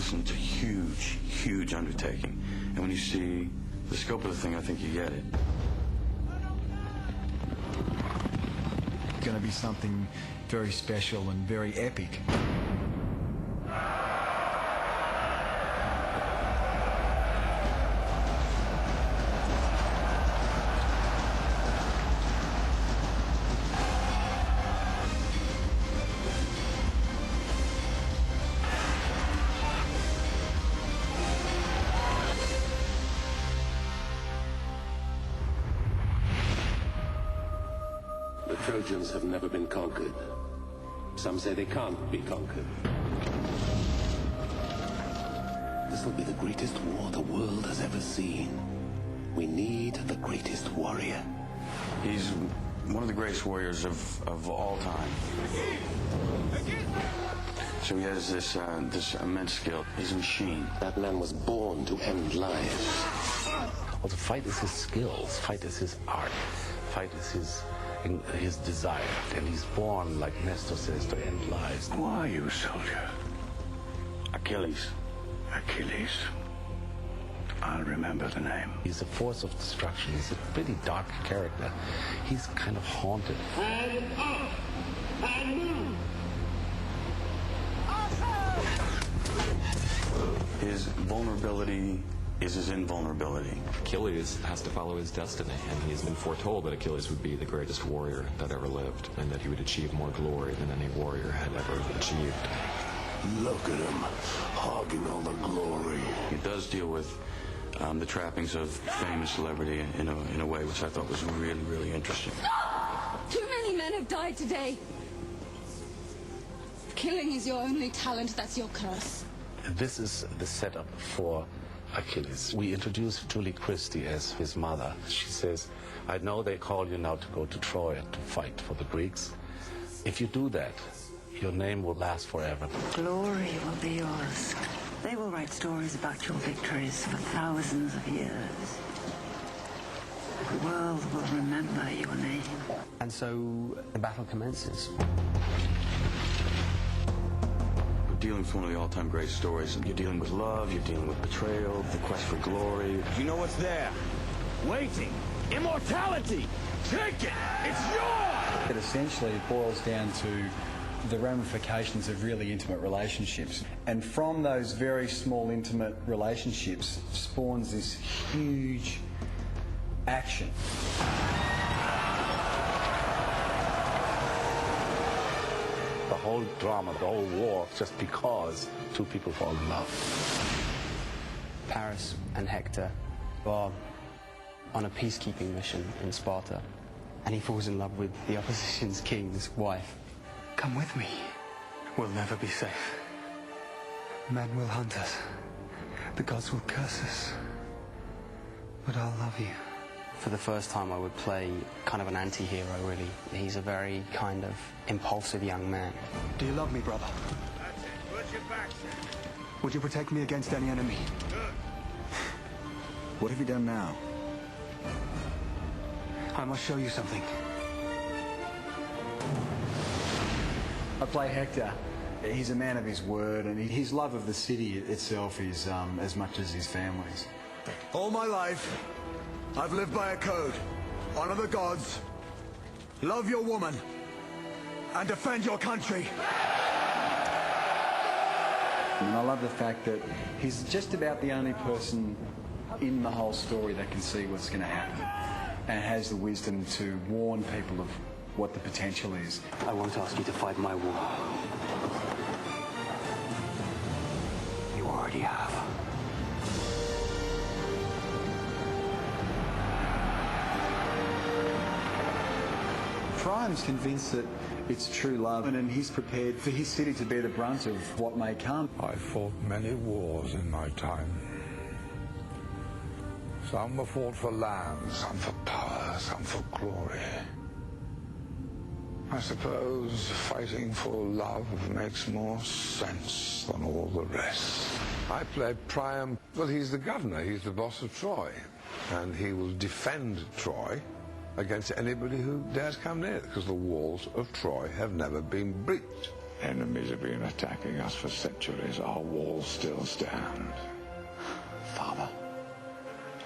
Listen, it's a huge, huge undertaking. And when you see the scope of the thing, I think you get it. It's going to be something very special and very epic. The Trojans have never been conquered. Some say they can't be conquered. This will be the greatest war the world has ever seen. We need the greatest warrior. He's one of the greatest warriors of all time. So he has this immense skill. He's a machine. That man was born to end lives. Well, the fight is his skills. Fight is his art. Fight is his desire. And he's born, like Nestor says, to end lives. Who are you, soldier? Achilles. Achilles. I'll remember the name. He's a force of destruction. He's a pretty dark character. He's kind of haunted. And up! And move! His vulnerability is his invulnerability. Achilles has to follow his destiny, and he has been foretold that Achilles would be the greatest warrior that ever lived, and that he would achieve more glory than any warrior had ever achieved. Look at him, hogging all the glory. He does deal with the trappings of fame and celebrity in a way which I thought was really, really interesting. Too many men have died today. Killing is your only talent, that's your curse. This is the setup for Achilles. We introduce Julie Christie as his mother. She says, I know they call you now to go to Troy to fight for the Greeks. If you do that, your name will last forever. Glory will be yours. They will write stories about your victories for thousands of years. The world will remember your name. And so the battle commences. Dealing with one of the all-time great stories. You're dealing with love, you're dealing with betrayal, the quest for glory. You know what's there? Waiting. Immortality. Take it. It's yours. It essentially boils down to the ramifications of really intimate relationships. And from those very small intimate relationships spawns this huge action. The whole drama, the whole war, just because two people fall in love. Paris and Hector are on a peacekeeping mission in Sparta, and he falls in love with the opposition's king's wife. Come with me. We'll never be safe. Men will hunt us. The gods will curse us. But I'll love you. For the first time, I would play kind of an anti-hero, really. He's a very kind of impulsive young man. Do you love me, brother? That's it. Put your back. Would you protect me against any enemy? Good. What have you done now? I must show you something. I play Hector. He's a man of his word, and his love of the city itself is as much as his family's. All my life, I've lived by a code. Honor the gods, love your woman, and defend your country. And I love the fact that he's just about the only person in the whole story that can see what's going to happen and has the wisdom to warn people of what the potential is. I won't ask you to fight my war. You already have. Priam's convinced that it's true love, and he's prepared for his city to bear the brunt of what may come. I fought many wars in my time. Some were fought for land, some for power, some for glory. I suppose fighting for love makes more sense than all the rest. I played Priam. Well, he's the governor, he's the boss of Troy, and he will defend Troy against anybody who dares come near it, because the walls of Troy have never been breached. enemies have been attacking us for centuries, our walls still stand. Father,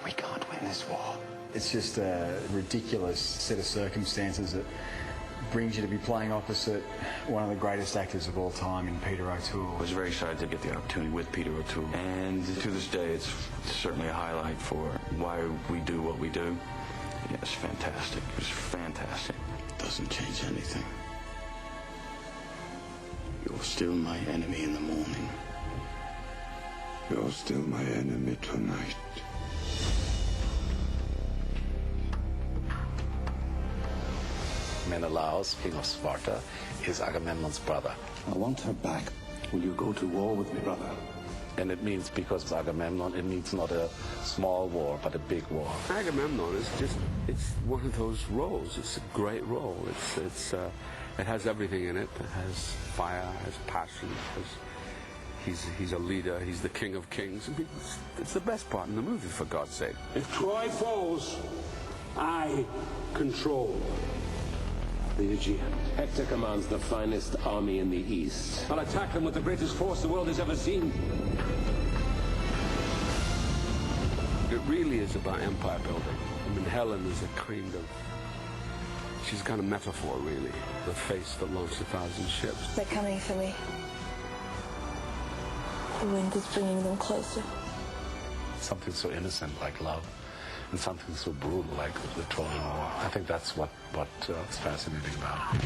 we can't win this war. It's just a ridiculous set of circumstances that brings you to be playing opposite one of the greatest actors of all time in Peter O'Toole. I was very excited to get the opportunity with Peter O'Toole, and to this day it's certainly a highlight for why we do what we do. Yeah, it's fantastic. It's fantastic. It doesn't change anything. You're still my enemy in the morning. You're still my enemy tonight. Menelaus, king of Sparta, is Agamemnon's brother. I want her back. Will you go to war with me, brother? And it means, because it's Agamemnon, it means not a small war, but a big war. Agamemnon is it's one of those roles. It's a great role. It has everything in it. It has fire, it has passion, he's a leader, he's the king of kings. I mean, it's the best part in the movie, for God's sake. If Troy falls, I control the Aegean. Hector commands the finest army in the East. I'll attack them with the greatest force the world has ever seen. It really is about empire building. I mean, Helen is she's kind of metaphor, really. The face that launched 1,000 ships. They're coming for me. The wind is bringing them closer. Something so innocent like love, and something so brutal like the Trojan War. I think that's what is fascinating about it.